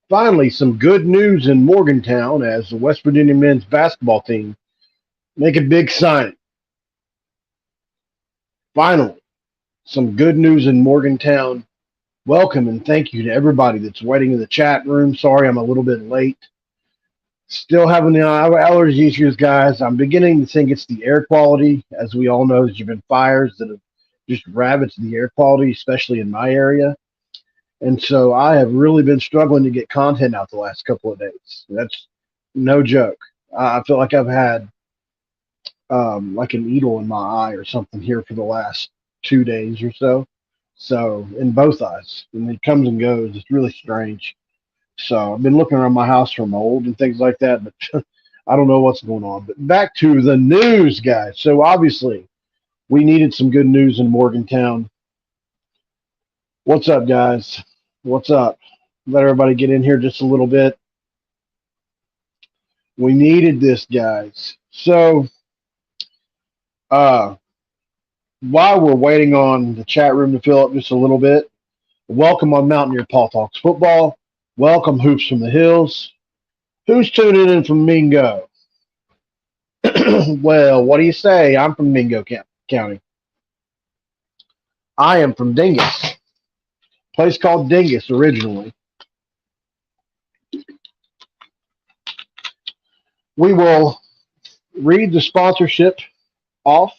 Finally, some good news in Morgantown as the West Virginia men's basketball team make a big signing. Finally, some good news in Morgantown. Welcome and thank you to everybody that's waiting in the chat room. Sorry I'm a little bit late. Still having the allergy issues, guys. I'm beginning to think it's the air quality. As we all know, there's been fires that have just ravaged the air quality, especially in my area. And so I have really been struggling to get content out the last couple of days. That's no joke. I feel like I've had like a needle in my eye or something here for the last 2 days or so. So in both eyes, and it comes and goes. It's really strange. So I've been looking around my house for mold and things like that, but I don't know what's going on. But back to the news, guys. So obviously, we needed some good news in Morgantown. What's up, guys? What's up? Let everybody get in here just a little bit. We needed this, guys. So, while we're waiting on the chat room to fill up just a little bit, welcome on Mountaineer Paul Talks Football. Welcome, Hoops from the Hills. Who's tuning in from Mingo? Well, what do you say? I'm from Mingo County. I am from Dingus. Place called Dingus originally. We will read the sponsorship off.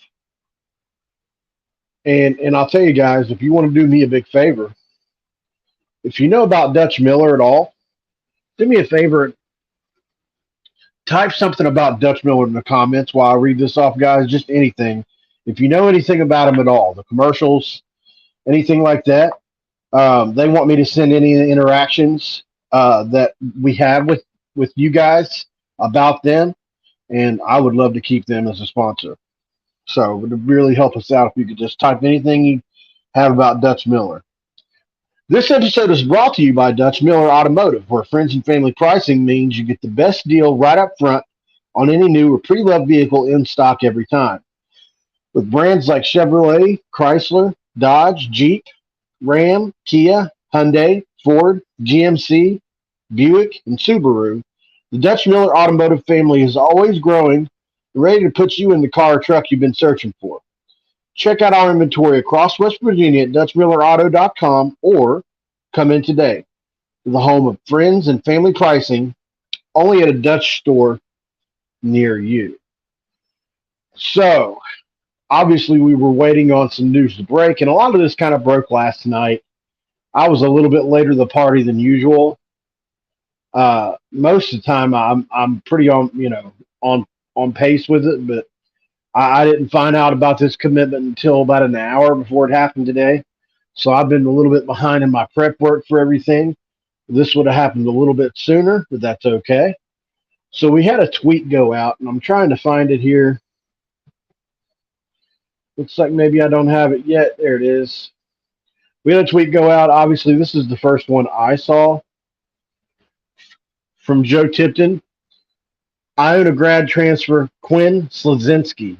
And I'll tell you guys, if you want to do me a big favor, if you know about Dutch Miller at all, do me a favor. Type something about Dutch Miller in the comments while I read this off, guys. Just anything. If you know anything about him at all, the commercials, anything like that, they want me to send any interactions that we have with you guys about them, and I would love to keep them as a sponsor. So it would really help us out if you could just type anything you have about Dutch Miller. This episode is brought to you by Dutch Miller Automotive, where friends and family pricing means you get the best deal right up front on any new or pre-loved vehicle in stock every time. With brands like Chevrolet, Chrysler, Dodge, Jeep, Ram, Kia, Hyundai, Ford, GMC, Buick, and Subaru, the Dutch Miller Automotive family is always growing and ready to put you in the car or truck you've been searching for. Check out our inventory across West Virginia at DutchMillerAuto.com or come in today to the home of friends and family pricing, only at a Dutch store near you. So, obviously, we were waiting on some news to break, and a lot of this kind of broke last night. I was a little bit later to the party than usual. Most of the time, I'm pretty on pace with it, but I didn't find out about this commitment until about an hour before it happened today. So I've been a little bit behind in my prep work for everything. This would have happened a little bit sooner, but that's okay. So we had a tweet go out, and I'm trying to find it here. Looks like maybe I don't have it yet. There it is. We had a tweet go out. Obviously, this is the first one I saw from Joe Tipton. Iona grad transfer Quinn Slazinski,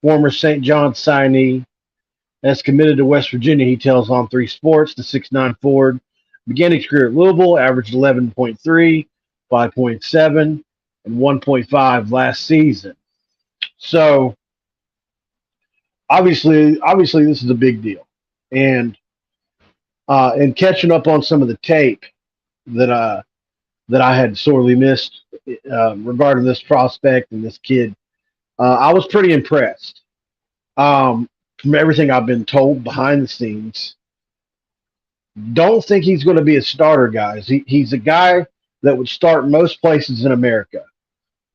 former St. John's signee, has committed to West Virginia, he tells On 3 Sports. The 6'9 forward began his career at Louisville, averaged 11.3, 5.7, and 1.5 last season. So, obviously, this is a big deal. And catching up on some of the tape that I had sorely missed regarding this prospect and this kid, I was pretty impressed. From everything I've been told behind the scenes, don't think he's going to be a starter, guys. He's a guy that would start most places in America.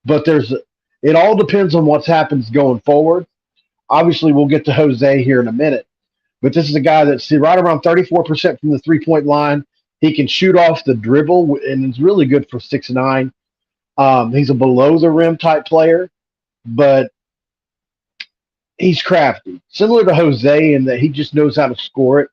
But it all depends on what happens going forward. Obviously, we'll get to Jose here in a minute. But this is a guy that's right around 34% from the three-point line. He can shoot off the dribble, and it's really good for 6'9". He's a below-the-rim type player, but he's crafty. Similar to Jose in that he just knows how to score it,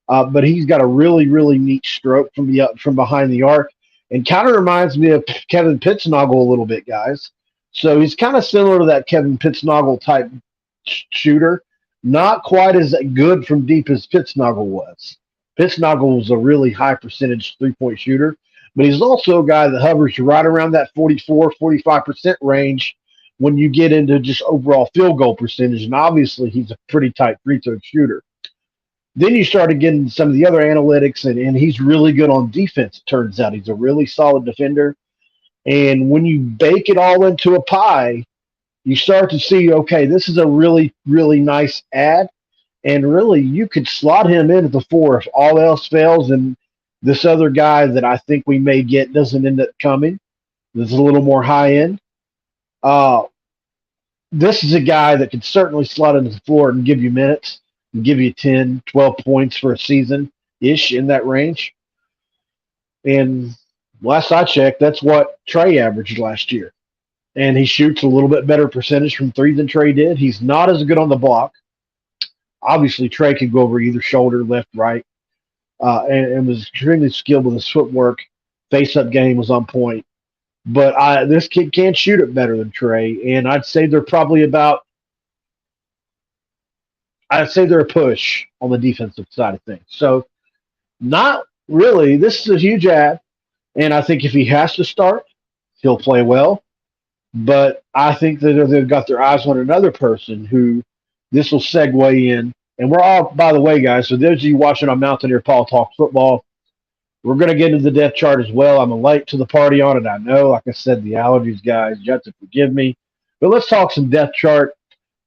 but he's got a really, really neat stroke from behind the arc, and kind of reminds me of Kevin Pittsnoggle a little bit, guys. So he's kind of similar to that Kevin Pittsnoggle type shooter. Not quite as good from deep as Pittsnoggle was. Pittsnoggle was a really high percentage three-point shooter, but he's also a guy that hovers right around that 44, 45% range when you get into just overall field goal percentage. And obviously, he's a pretty tight free throw shooter. Then you started getting some of the other analytics, and he's really good on defense, it turns out. He's a really solid defender. And when you bake it all into a pie, you start to see, okay, this is a really, really nice ad. And really, you could slot him in at the 4 if all else fails, and this other guy that I think we may get doesn't end up coming. This is a little more high end. Uh, this is a guy that could certainly slot into the floor and give you minutes and give you 10, 12 points for a season ish in that range. And last I checked, that's what Tre averaged last year. And he shoots a little bit better percentage from three than Tre did. He's not as good on the block. Obviously, Tre could go over either shoulder, left, right, and was extremely skilled with his footwork. Face-up game was on point. But this kid can shoot it better than Tre, and I'd say they're a push on the defensive side of things. So not really. This is a huge ad, and I think if he has to start, he'll play well. But I think that they've got their eyes on another person who this will segue in. And we're all, by the way, guys, so those of you watching on Mountaineer Paul Talks Football, we're going to get into the depth chart as well. I'm late to the party on it. I know, like I said, the allergies, guys. You have to forgive me. But let's talk some depth chart.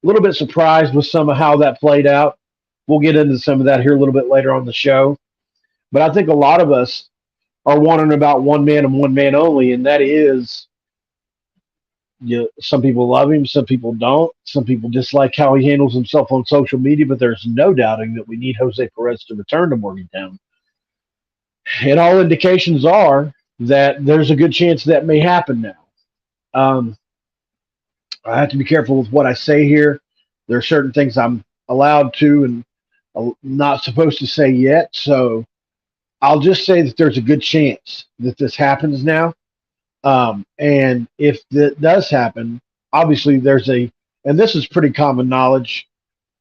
A little bit surprised with some of how that played out. We'll get into some of that here a little bit later on the show. But I think a lot of us are wondering about one man and one man only, and that is, some people love him, some people don't. Some people dislike how he handles himself on social media, but there's no doubting that we need Jose Perez to return to Morgantown. And all indications are that there's a good chance that may happen now. I have to be careful with what I say here. There are certain things I'm allowed to and not supposed to say yet. So I'll just say that there's a good chance that this happens now. And if that does happen, obviously and this is pretty common knowledge,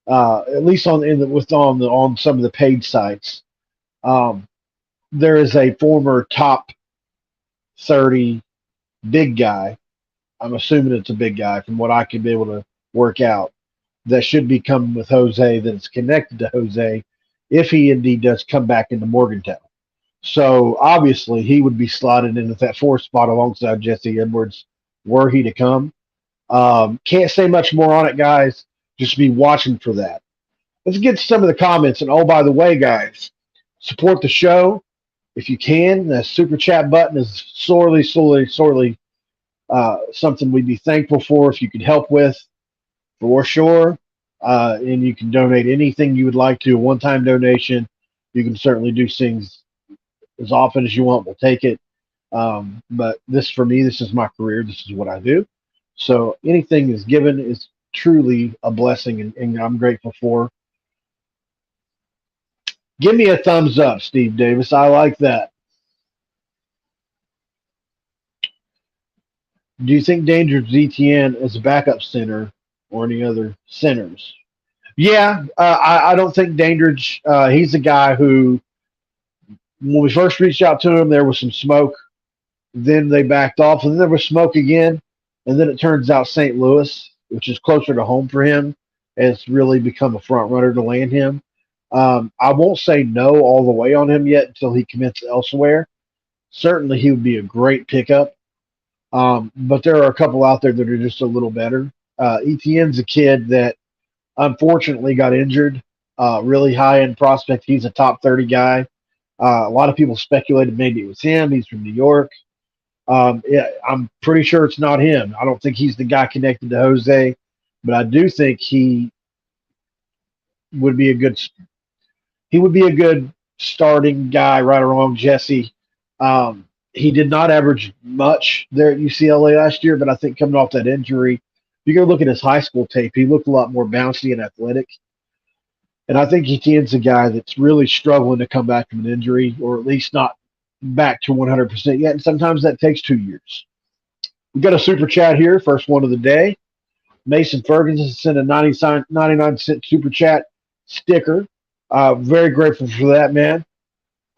at least on some of the paid sites. There is a former top 30 big guy. I'm assuming it's a big guy from what I can be able to work out that should be coming with Jose, that is connected to Jose if he indeed does come back into Morgantown. So obviously he would be slotted into that 4th spot alongside Jesse Edwards were he to come. Can't say much more on it, guys. Just be watching for that. Let's get to some of the comments. And oh, by the way, guys, support the show if you can. The super chat button is sorely something we'd be thankful for if you could help with, for sure. And you can donate anything you would like to, a one-time donation. You can certainly do things as often as you want. We'll take it. But this, for me, this is my career. This is what I do. So anything is given is truly a blessing, and I'm grateful for. Give me a thumbs up, Steve Davis. I like that. Do you think Danger's ETN as a backup center or any other centers? Yeah, I don't think Dandridge. He's a guy who, when we first reached out to him, there was some smoke. Then they backed off, and then there was smoke again. And then it turns out St. Louis, which is closer to home for him, has really become a front runner to land him. I won't say no all the way on him yet until he commits elsewhere. Certainly, he would be a great pickup. But there are a couple out there that are just a little better. Etienne's a kid that unfortunately got injured. Really high-end prospect. He's a top 30 guy. A lot of people speculated maybe it was him. He's from New York. Yeah, I'm pretty sure it's not him. I don't think he's the guy connected to Jose, but I do think he would be a good starting guy right along Jesse. He did not average much there at UCLA last year, but I think coming off that injury, if you go look at his high school tape, he looked a lot more bouncy and athletic. And I think Etienne's a guy that's really struggling to come back from an injury, or at least not back to 100% yet. And sometimes that takes 2 years. We've got a super chat here, first one of the day. Mason Ferguson sent a 99-cent super chat sticker. Very grateful for that, man.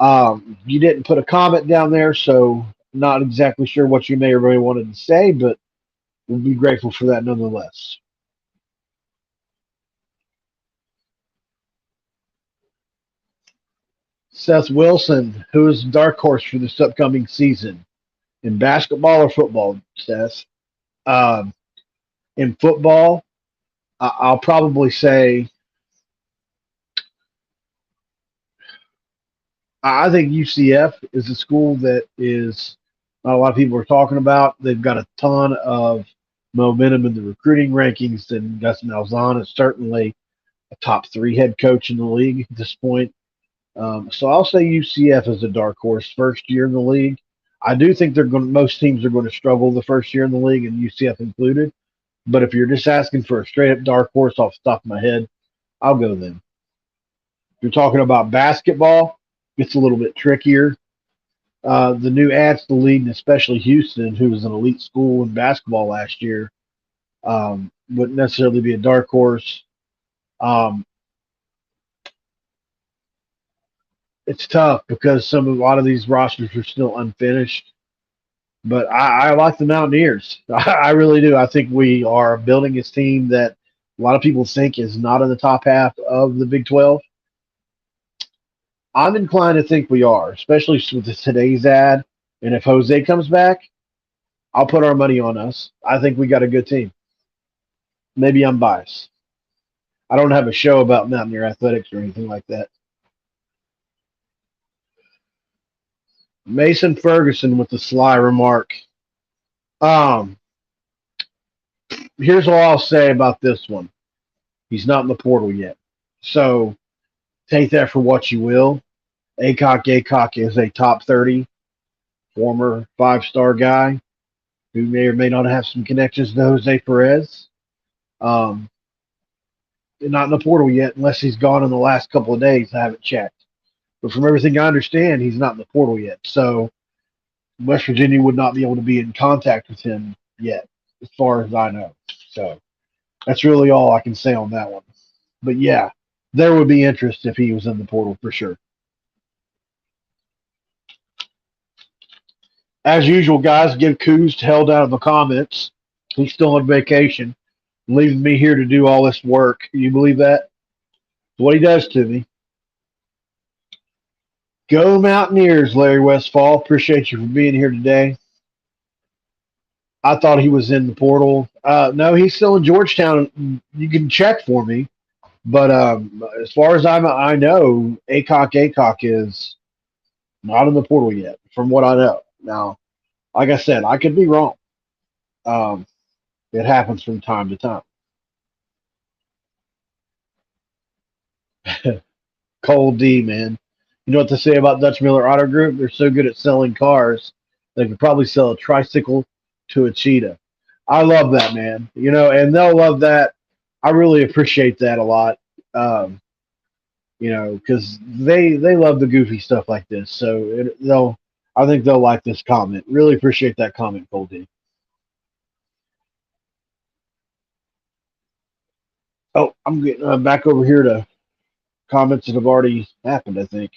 You didn't put a comment down there, so not exactly sure what you may or may wanted to say, but we'll be grateful for that nonetheless. Seth Wilson, who is the dark horse for this upcoming season in basketball or football, Seth? Um, in football, I'll probably say I think UCF is a school that is not a lot of people are talking about. They've got a ton of momentum in the recruiting rankings, and Gus Malzahn is certainly a top three head coach in the league at this point. So I'll say UCF is a dark horse first year in the league. I do think they're going. Most teams are going to struggle the first year in the league, and UCF included. But if you're just asking for a straight up dark horse off the top of my head, I'll go them. If you're talking about basketball, it's a little bit trickier. The new ads to the league, and especially Houston, who was an elite school in basketball last year, wouldn't necessarily be a dark horse. Um, it's tough because a lot of these rosters are still unfinished. But I like the Mountaineers. I really do. I think we are building this team that a lot of people think is not in the top half of the Big 12. I'm inclined to think we are, especially with today's ad. And if Jose comes back, I'll put our money on us. I think we got a good team. Maybe I'm biased. I don't have a show about Mountaineer athletics or anything like that. Mason Ferguson with the sly remark. Um, Here's all I'll say about this one. He's not in the portal yet. So take that for what you will. Acock is a top 30 former 5-star guy who may or may not have some connections to Jose Perez. Um, not in the portal yet, unless he's gone in the last couple of days. I haven't checked. But from everything I understand, he's not in the portal yet. So West Virginia would not be able to be in contact with him yet, as far as I know. So that's really all I can say on that one. But yeah, there would be interest if he was in the portal for sure. As usual, guys, give Coos hell down in the comments. He's still on vacation, leaving me here to do all this work. Can you believe that? What he does to me. Go Mountaineers, Larry Westfall. Appreciate you for being here today. I thought he was in the portal. No, he's still in Georgetown. You can check for me. But as far as I know, Acock is not in the portal yet, from what I know. Now, like I said, I could be wrong. Um, it happens from time to time. Cole D, man. You know what to say about Dutch Miller Auto Group? They're so good at selling cars, they could probably sell a tricycle to a cheetah. I love that, man. And they'll love that. I really appreciate that a lot. Um, because they love the goofy stuff like this. So I think they'll like this comment. Really appreciate that comment, Cole D. Oh, I'm getting back over here to comments that have already happened. I think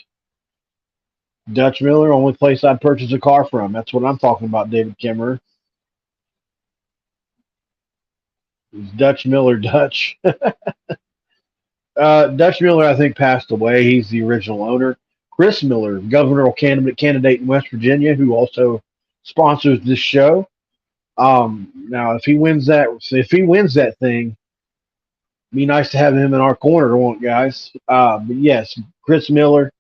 Dutch Miller, only place I'd purchase a car from. That's what I'm talking about, David Kimmerer. Is Dutch Miller Dutch? Dutch Miller, I think, passed away. He's the original owner. Chris Miller, governor candidate in West Virginia, who also sponsors this show. Now, if he wins that thing, be nice to have him in our corner, won't it, guys? But yes, Chris Miller,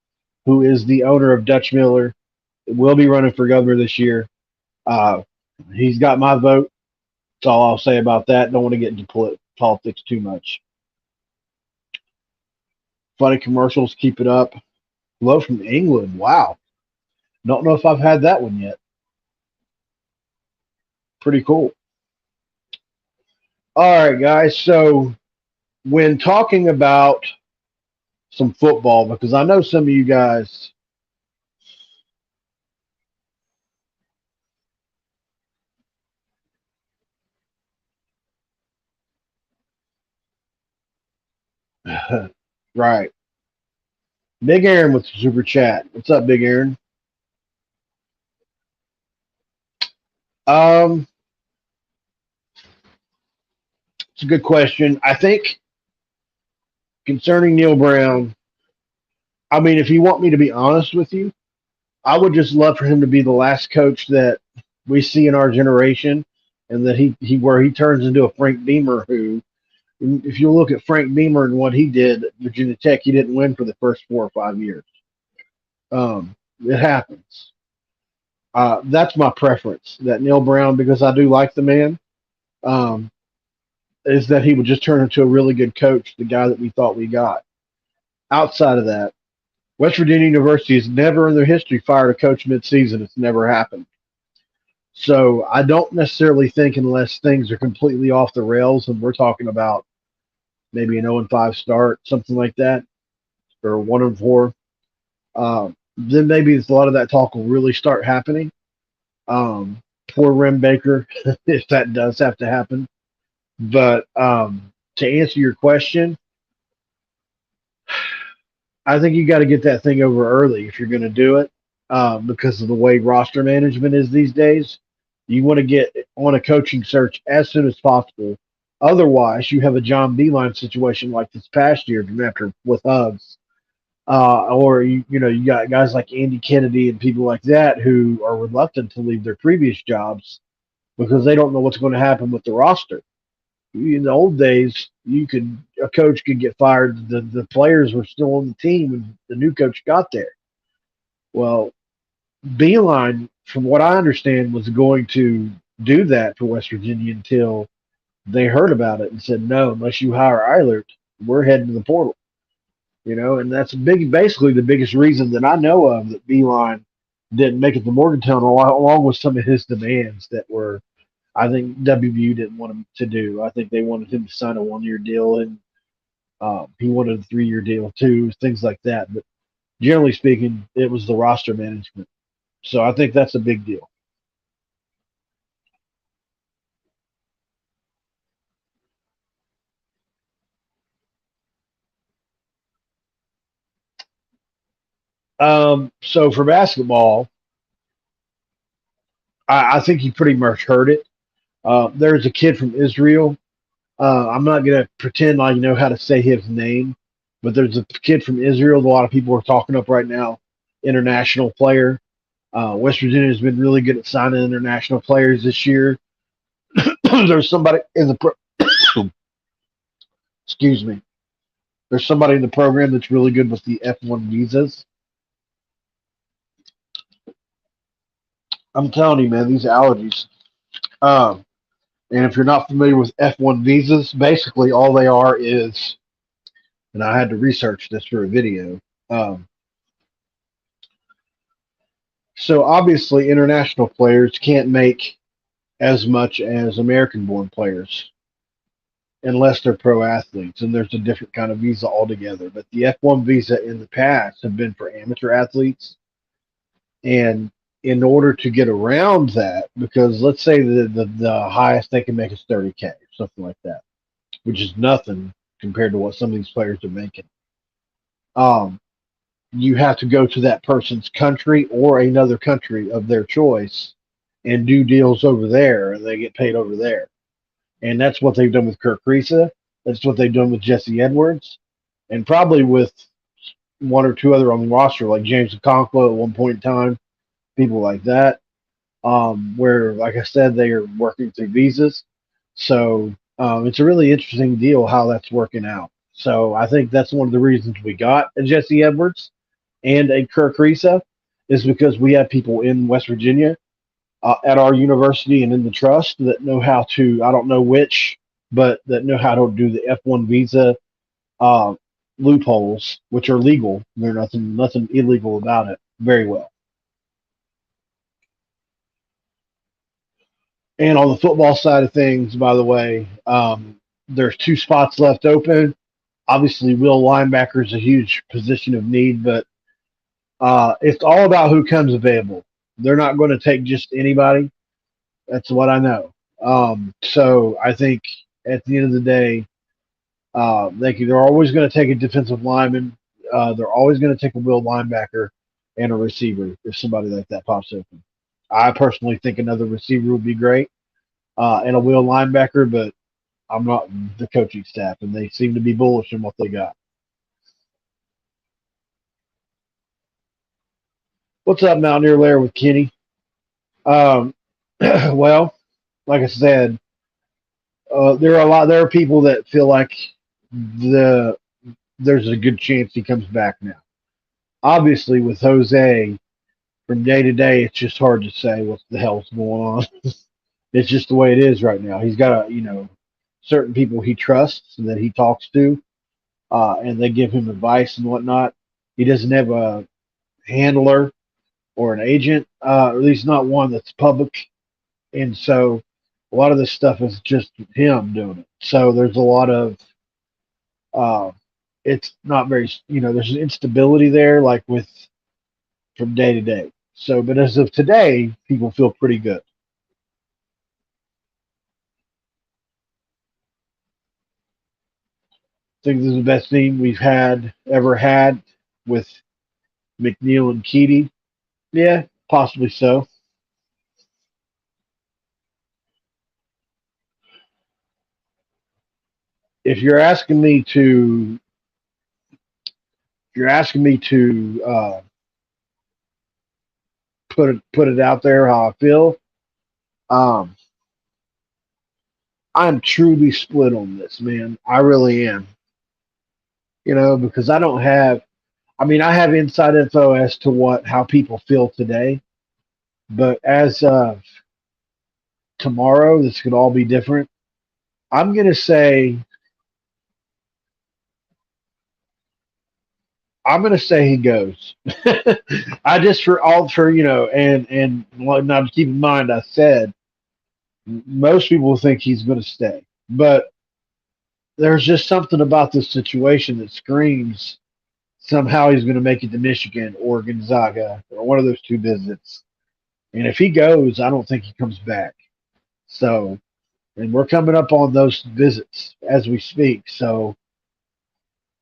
who is the owner of Dutch Miller, will be running for governor this year. Uh, he's got my vote. That's all I'll say about that. Don't want to get into politics too much. Funny commercials, keep it up. Hello from England. Wow. Don't know if I've had that one yet. Pretty cool. All right, guys. So when talking about some football, because I know some of you guys right. Big Aaron with the super chat. What's up, Big Aaron? Um, it's a good question. I think concerning Neil Brown, I mean, if you want me to be honest with you, I would just love for him to be the last coach that we see in our generation, and that he where he turns into a Frank Beamer. Who, if you look at Frank Beamer and what he did at Virginia Tech, he didn't win for the first 4 or 5 years. It happens. That's my preference. That Neil Brown, because I do like the man, um, is that he would just turn into a really good coach, the guy that we thought we got. Outside of that, West Virginia University has never in their history fired a coach midseason. It's never happened. So I don't necessarily think, unless things are completely off the rails and we're talking about maybe an 0-5 start, something like that, or 1-4, then maybe a lot of that talk will really start happening. Poor Rem Baker, if that does have to happen. But to answer your question, I think you got to get that thing over early if you're going to do it, because of the way roster management is these days. You want to get on a coaching search as soon as possible. Otherwise, you have a John Beeline situation like this past year after with Hugs. Or you got guys like Andy Kennedy and people like that who are reluctant to leave their previous jobs because they don't know what's going to happen with the roster. In the old days, a coach could get fired. The players were still on the team when the new coach got there. Well, Beeline, from what I understand, was going to do that for West Virginia until they heard about it and said, no, unless you hire Eilert, we're heading to the portal. And that's basically the biggest reason that I know of that Beeline didn't make it to Morgantown, along with some of his demands that were, I think WVU didn't want him to do. I think they wanted him to sign a 1-year deal, and he wanted a 3-year deal too, things like that. But generally speaking, it was the roster management. So I think that's a big deal. So for basketball, I think you pretty much heard it. There's a kid from Israel. I'm not going to pretend I know how to say his name, but there's a kid from Israel that a lot of people are talking up right now, international player. West Virginia has been really good at signing international players this year. There's somebody in the excuse me. There's somebody in the program that's really good with the F1 visas. I'm telling you, man, these allergies. Um, and if you're not familiar with F1 visas, basically all they are is, and I had to research this for a video. Um, so obviously, international players can't make as much as American-born players unless they're pro athletes, and there's a different kind of visa altogether. But the F1 visa in the past have been for amateur athletes, and in order to get around that, because let's say the highest they can make is 30K or something like that, which is nothing compared to what some of these players are making. You have to go to that person's country or another country of their choice and do deals over there, and they get paid over there. And that's what they've done with Kirk Risa. That's what they've done with Jesse Edwards, and probably with one or two other on the roster, like James Okonkwo at one point in time, people like that, where, like I said, they are working through visas. So it's a really interesting deal how that's working out. So I think that's one of the reasons we got a Jesse Edwards and a Kirk Risa is because we have people in West Virginia at our university and in the trust that know how to, I don't know which, but that know how to do the F1 visa uh, loopholes, which are legal. There's nothing illegal about it, very well. And on the football side of things, by the way, there's 2 spots left open. Obviously, will linebacker is a huge position of need, but it's all about who comes available. They're not going to take just anybody. That's what I know. So I think at the end of the day, they're always going to take a defensive lineman. they're always going to take a will linebacker and a receiver if somebody like that pops open. I personally think another receiver would be great and a will linebacker, but I'm not the coaching staff, and they seem to be bullish on what they got. What's up, Mountaineer Lair with Kenny? Um, well, like I said, there are people that feel like the there's a good chance he comes back now. Obviously, with Jose, from day to day, it's just hard to say what the hell's going on. It's just the way it is right now. He's got certain people he trusts and that he talks to, and they give him advice and whatnot. He doesn't have a handler or an agent, or at least not one that's public. And so a lot of this stuff is just him doing it. So there's a lot of, uh, it's not very, there's an instability there, like with from day to day. So, but as of today, people feel pretty good. I think this is the best team we've ever had with McNeil and Keedy. Yeah, possibly so. If you're asking me to, if you're asking me to put it out there how I feel, um, I'm truly split on this, man. I really am. Because I don't have. I mean, I have inside info as to how people feel today, but as of tomorrow, this could all be different. I'm gonna say he goes. I just and now keep in mind I said most people think he's going to stay, but there's just something about this situation that screams somehow he's going to make it to Michigan or Gonzaga or one of those two visits. And if he goes, I don't think he comes back. So, and we're coming up on those visits as we speak. So,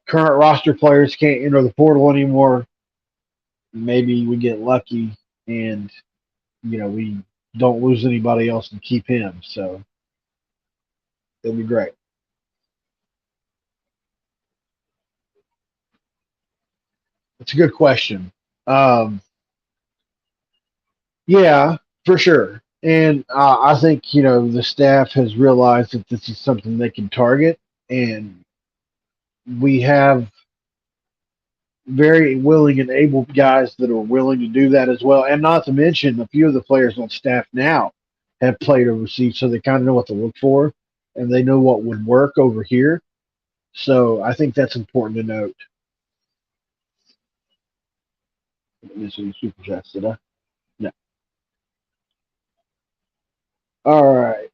current roster players can't enter the portal anymore. Maybe we get lucky and, we don't lose anybody else and keep him. So, it'll be great. It's a good question. Yeah, for sure. And I think, the staff has realized that this is something they can target. And we have very willing and able guys that are willing to do that as well. And not to mention, a few of the players on staff now have played overseas, so they kind of know what to look for and they know what would work over here. So I think that's important to note. This is super chats, did I? No. All right.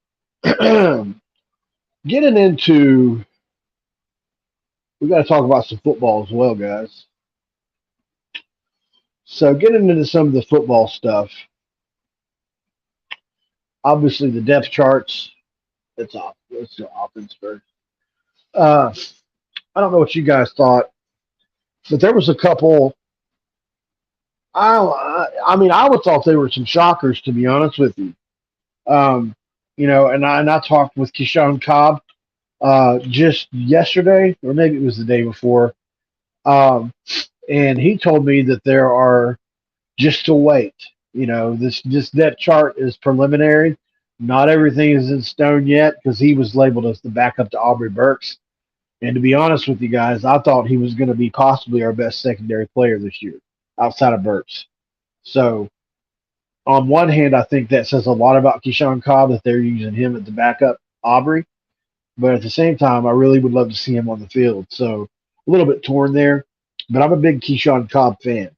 Getting into, we got to talk about some football as well, guys. So getting into some of the football stuff, obviously the depth charts. It's the offense first. Uh, I don't know what you guys thought, but there was a couple. I mean, I would thought they were some shockers, to be honest with you. Um, and I talked with Keyshawn Cobb just yesterday, or maybe it was the day before, um, and he told me that there are just to wait. This depth chart is preliminary. Not everything is in stone yet because he was labeled as the backup to Aubrey Burks. And to be honest with you guys, I thought he was going to be possibly our best secondary player this year outside of Burks. So, on one hand, I think that says a lot about Keyshawn Cobb that they're using him at the backup Aubrey. But at the same time, I really would love to see him on the field. So, a little bit torn there. But I'm a big Keyshawn Cobb fan.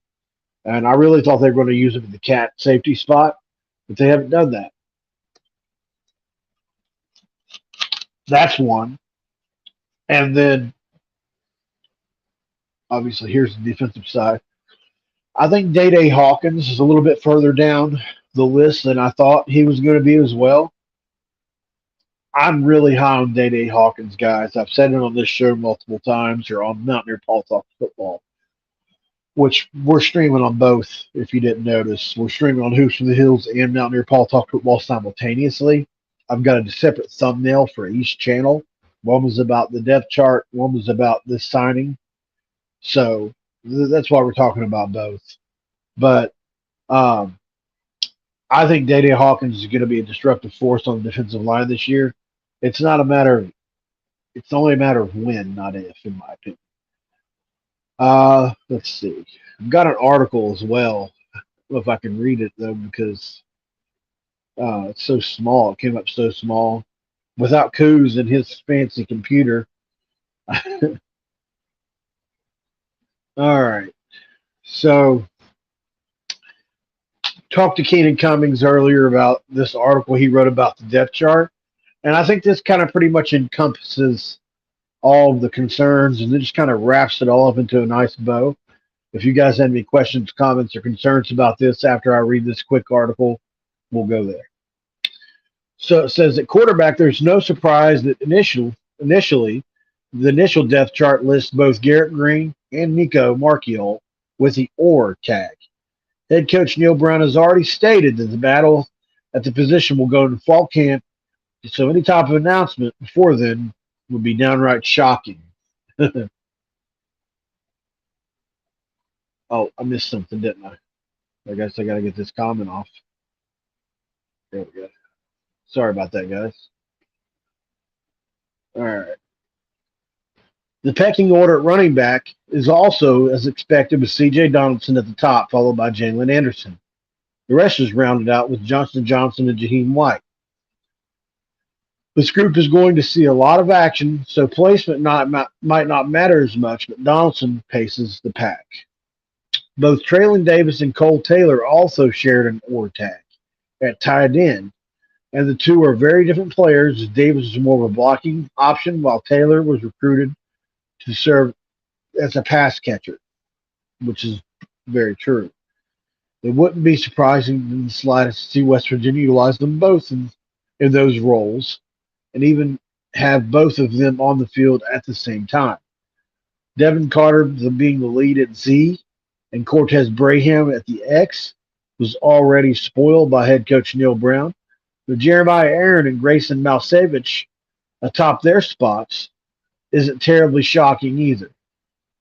And I really thought they were going to use him in the cat safety spot, but they haven't done that. That's one. And then, obviously, here's the defensive side. I think Day Hawkins is a little bit further down the list than I thought he was going to be as well. I'm really high on Day Hawkins, guys. I've said it on this show multiple times or on Mountaineer Paul Talk Football. which we're streaming on both. If you didn't notice, we're streaming on Hoops from the Hills and Mountaineer Paul Talk Football simultaneously. I've got a separate thumbnail for each channel. One was about the depth chart. One was about this signing. So that's why we're talking about both. But I think Day Hawkins is going to be a disruptive force on the defensive line this year. It's not a matter of, it's only a matter of when, not if, in my opinion. Let's see. I've got an article as well. I don't know if I can read it though because it's so small. It came up so small. Without Coos and his fancy computer. All right. So, talked to Keenan Cummings earlier about this article he wrote about the depth chart. And I think this kind of pretty much encompasses all of the concerns and it just kind of wraps it all up into a nice bow. If you guys have any questions, comments, or concerns about this after I read this quick article, we'll go there. So it says at quarterback, there's no surprise that initially, the initial depth chart lists both Garrett Green and Nico Marchiol with the "or" tag. Head coach Neil Brown has already stated that the battle at the position will go to fall camp, so any type of announcement before then would be downright shocking. Oh, I missed something, didn't I? I guess I got to get this comment off. There we go. Sorry about that, guys. All right. The pecking order at running back is also as expected with C.J. Donaldson at the top, followed by Jalen Anderson. The rest is rounded out with Johnson Johnson and Jaheim White. This group is going to see a lot of action, so placement might not matter as much, but Donaldson paces the pack. Both Traylon Davis and Cole Taylor also shared an "or" tag at tight end, and the two are very different players. Davis was more of a blocking option, while Taylor was recruited to serve as a pass catcher, which is very true. It wouldn't be surprising in the slightest to see West Virginia utilize them both in those roles and even have both of them on the field at the same time. Devin Carter being the lead at Z and Cortez Braham at the X was already spoiled by head coach Neil Brown. But Jeremiah Aaron and Grayson Malsevich atop their spots isn't terribly shocking either.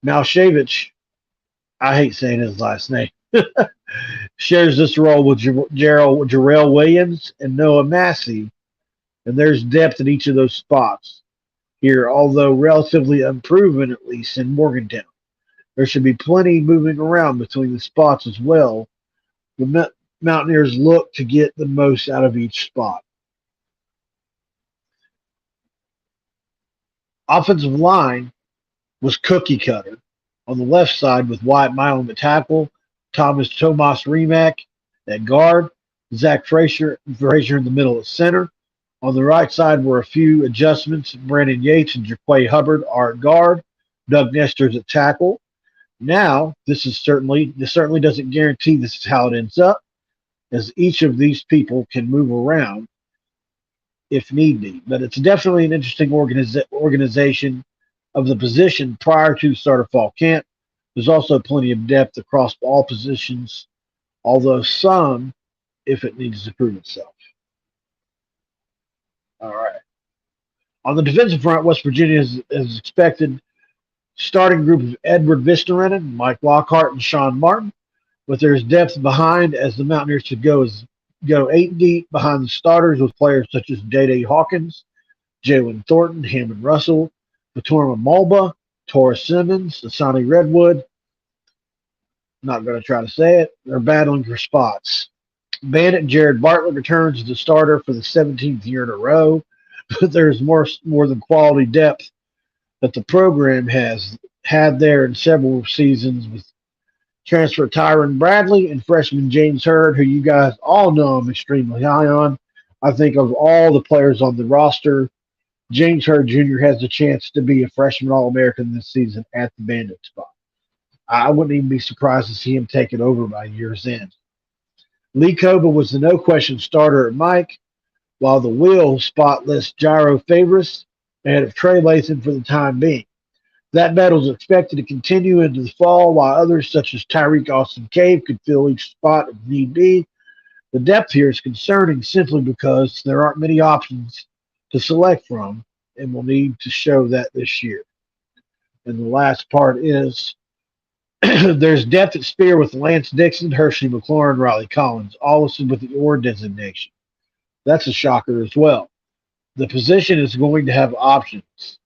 Malsevich, I hate saying his last name, shares this role with Jarrell Williams and Noah Massey, and there's depth at each of those spots here, although relatively unproven, at least in Morgantown. There should be plenty moving around between the spots as well. The Mountaineers look to get the most out of each spot. Offensive line was cookie cutter. On the left side with Wyatt Milam at tackle, Tomas Rimac at guard, Zach Frazier in the middle at center. On the right side were a few adjustments. Brandon Yates and Jaquay Hubbard are at guard, Doug Nestor's at tackle. Now, this certainly doesn't guarantee this is how it ends up, as each of these people can move around if need be. But it's definitely an interesting organization of the position prior to the start of fall camp. There's also plenty of depth across all positions, although some, if it needs to prove itself. All right. On the defensive front, West Virginia is expected starting group of Edward Vistarinen, Mike Lockhart, and Sean Martin, but there's depth behind as the Mountaineers should go 8 deep behind the starters with players such as Day Hawkins, Jalen Thornton, Hammond Russell, Batorma Mulba, Torres Simmons, Asani Redwood. Not going to try to say it. They're battling for spots. Bandit Jared Bartlett returns as the starter for the 17th year in a row, but there's more than quality depth that the program has had there in several seasons with transfer Tyron Bradley and freshman James Hurd, who you guys all know I'm extremely high on. I think of all the players on the roster, James Hurd Jr. has a chance to be a freshman All-American this season at the Bandit spot. I wouldn't even be surprised to see him take it over by year's end. Lee Koba was the no-question starter at Mike, while the Will spot lists Gyro Favoris ahead of Trey Lathan for the time being. That battle is expected to continue into the fall, while others such as Tyreek Austin Cave could fill each spot if need be. The depth here is concerning simply because there aren't many options to select from, and we'll need to show that this year. And the last part is there's depth at spear with Lance Dixon, Hershey McLaurin, Riley Collins, all listed with the OR designation. That's a shocker as well. The position is going to have options.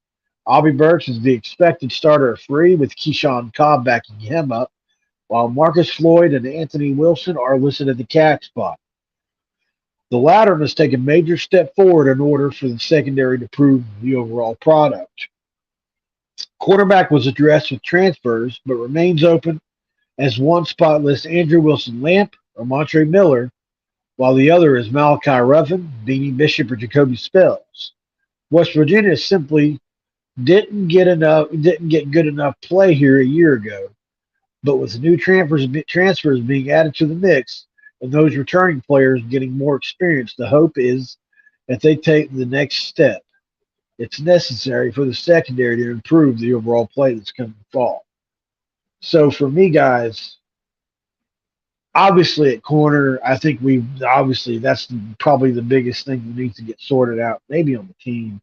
Aubie Burks is the expected starter at free, with Keyshawn Cobb backing him up, while Marcus Floyd and Anthony Wilson are listed at the catch spot. The latter must take a major step forward in order for the secondary to prove the overall product. Quarterback was addressed with transfers, but remains open as one spot lists Andrew Wilson Lamp or Montre Miller, while the other is Malachi Ruffin, Beanie Bishop, or Jacoby Spells. West Virginia simply didn't get good enough play here a year ago, but with new transfers being added to the mix and those returning players getting more experience, the hope is that they take the next step. It's necessary for the secondary to improve the overall play that's coming fall. So for me, guys, obviously at corner, I think we obviously that's probably the biggest thing that needs to get sorted out, maybe on the team.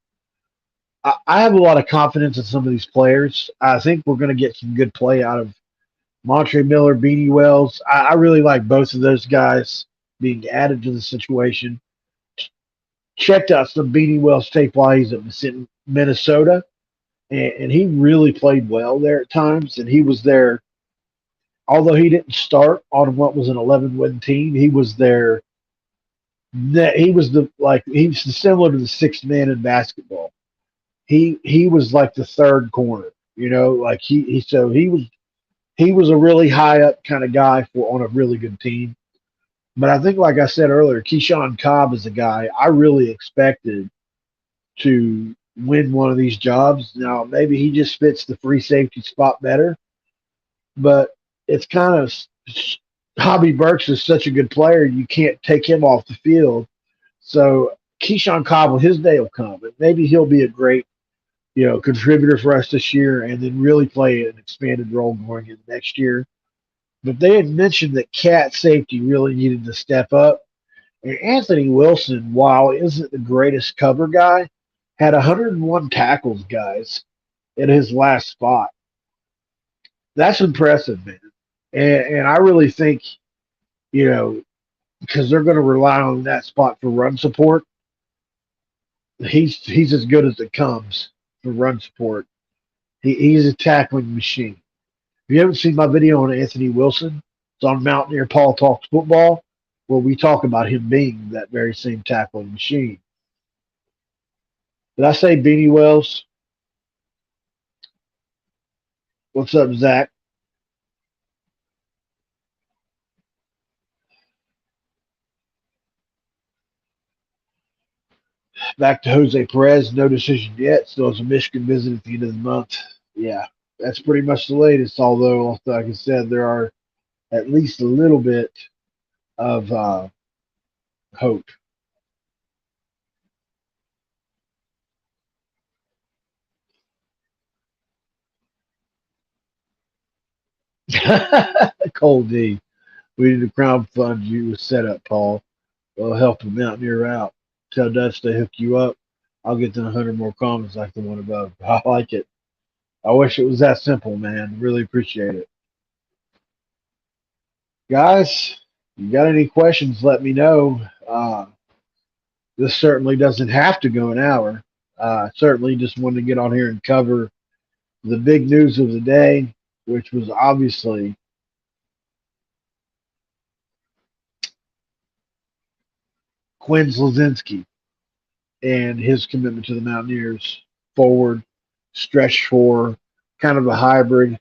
I have a lot of confidence in some of these players. I think we're going to get some good play out of Montre Miller, Beanie Wells. I really like both of those guys being added to the situation. Checked out some Beanie Wells tape while he's at Minnesota, and he really played well there at times. And he was there, although he didn't start on what was an 11-win team. He was there. He was similar to the sixth man in basketball. He was like the third corner, like he was a really high up kind of guy for on a really good team. But I think, like I said earlier, Keyshawn Cobb is a guy I really expected to win one of these jobs. Now, maybe he just fits the free safety spot better, but it's kind of Aubie Burks is such a good player, you can't take him off the field. So Keyshawn Cobb, his day will come, and maybe he'll be a great contributor for us this year and then really play an expanded role going into next year. But they had mentioned that cat safety really needed to step up. And Anthony Wilson, while isn't the greatest cover guy, had 101 tackles, guys, in his last spot. That's impressive, man. And I really think, because they're going to rely on that spot for run support, he's as good as it comes for run support. He's a tackling machine. If you haven't seen my video on Anthony Wilson, it's on Mountaineer Paul Talks Football, where we talk about him being that very same tackling machine. Did I say Beanie Wells? What's up, Zach? Back to Jose Perez. No decision yet. Still has a Michigan visit at the end of the month. Yeah, that's pretty much the latest. Although, like I said, there are at least a little bit of hope. Cole D. We need to crowdfund you a setup, Paul. It'll help the Mountaineer out. Tell Dutch to hook you up. I'll get to 100 more comments like the one above. I like it. I wish it was that simple, man. Really appreciate it. Guys, you got any questions, let me know. This certainly doesn't have to go an hour. Certainly just wanted to get on here and cover the big news of the day, which was obviously Quinn Slazinski and his commitment to the Mountaineers forward, stretch four, kind of a hybrid.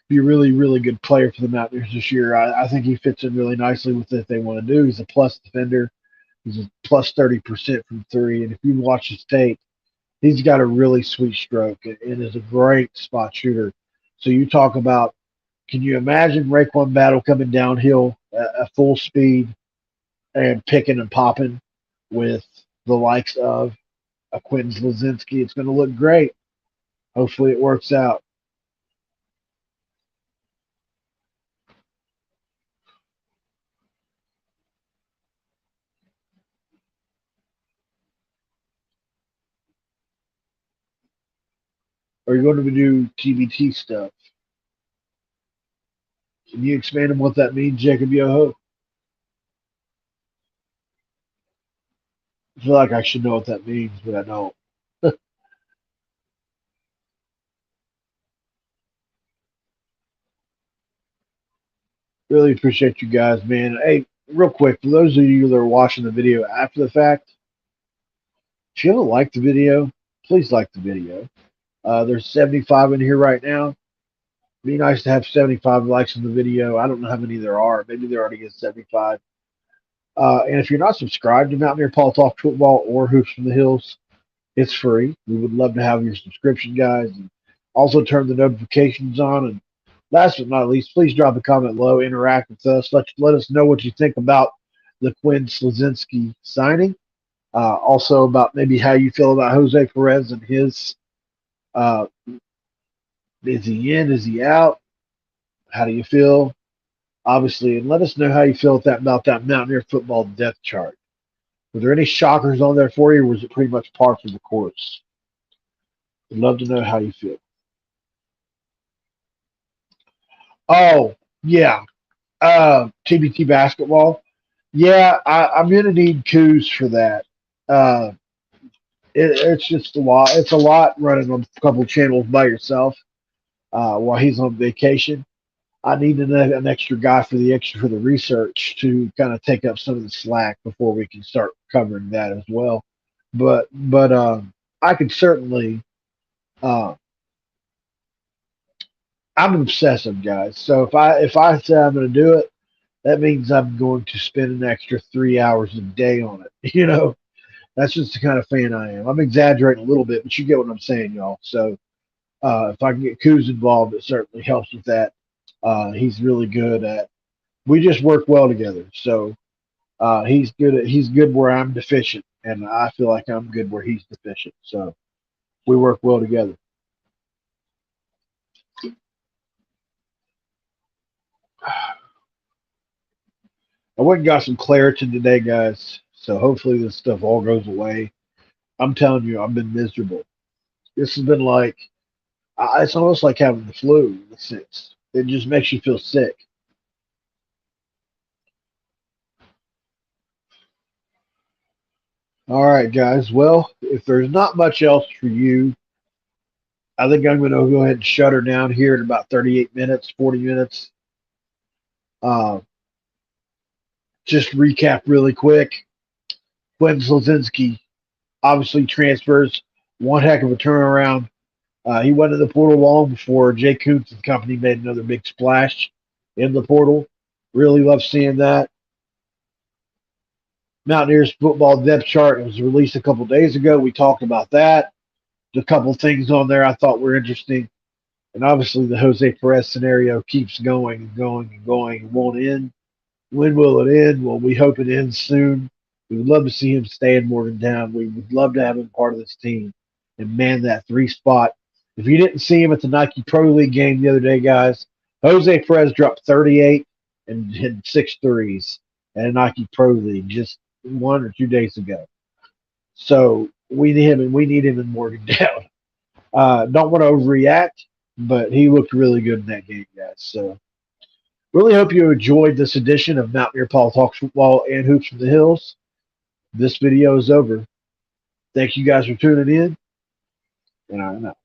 Be a really, really good player for the Mountaineers this year. I think he fits in really nicely with what they want to do. He's a plus defender. He's a plus 30% from three. And if you watch his tape, he's got a really sweet stroke and is a great spot shooter. So you talk about, can you imagine Raekwon Battle coming downhill at full speed and picking and popping with the likes of a Quinn Slazinski? It's going to look great. Hopefully it works out. Are you going to do TBT stuff? Can you expand on what that means, Jacob Yoho? I feel like I should know what that means, but I don't. Really appreciate you guys, man. Hey, real quick, for those of you that are watching the video after the fact, if you haven't liked the video, please like the video. There's 75 in here right now. Be nice to have 75 likes on the video. I don't know how many there are. Maybe they're already at 75. And if you're not subscribed to Mountaineer Paul Talk Football or Hoops from the Hills, it's free. We would love to have your subscription, guys. And also turn the notifications on. And last but not least, please drop a comment below. Interact with us. Let us know what you think about the Quinn Slazinski signing. Also about maybe how you feel about Jose Perez and his is he in? Is he out? How do you feel? Obviously, and let us know how you feel about that Mountaineer football depth chart. Were there any shockers on there for you, or was it pretty much par for the course? I'd love to know how you feel. Oh, yeah. TBT basketball. Yeah, I'm going to need Coos for that. Uh, it's just a lot. It's a lot running on a couple channels by yourself while he's on vacation. I need an extra guy for the research to kind of take up some of the slack before we can start covering that as well. But I could certainly. Uh, I'm obsessive, guys. So if I say I'm going to do it, that means I'm going to spend an extra 3 hours a day on it. That's just the kind of fan I am. I'm exaggerating a little bit, but you get what I'm saying, y'all. So if I can get Kuz involved, it certainly helps with that. He's really good at. We just work well together. So he's good where I'm deficient, and I feel like I'm good where he's deficient. So we work well together. I went and got some Claritin today, guys. So hopefully this stuff all goes away. I'm telling you, I've been miserable. This has been like it's almost like having the flu in a sense. It just makes you feel sick. All right, guys. Well, if there's not much else for you, I think I'm going to go ahead and shut her down here in about 38 minutes, 40 minutes. Uh, just recap really quick. Quinn Slazinski obviously transfers. One heck of a turnaround. He went in the portal long before Jay Coots and company made another big splash in the portal. Really love seeing that. Mountaineers football depth chart was released a couple days ago. We talked about that. A couple things on there I thought were interesting. And obviously the Jose Perez scenario keeps going and going and going and won't end. When will it end? Well, we hope it ends soon. We would love to see him stay in Morgantown. We would love to have him part of this team and man that 3 spot. If you didn't see him at the Nike Pro League game the other day, guys, Jose Perez dropped 38 and hit 6 threes at a Nike Pro League just 1 or 2 days ago. So we need him in Morgantown. Don't want to overreact, but he looked really good in that game, guys. So really hope you enjoyed this edition of Mountaineer Paul Talks Football and Hoops from the Hills. This video is over. Thank you guys for tuning in, and I'm out.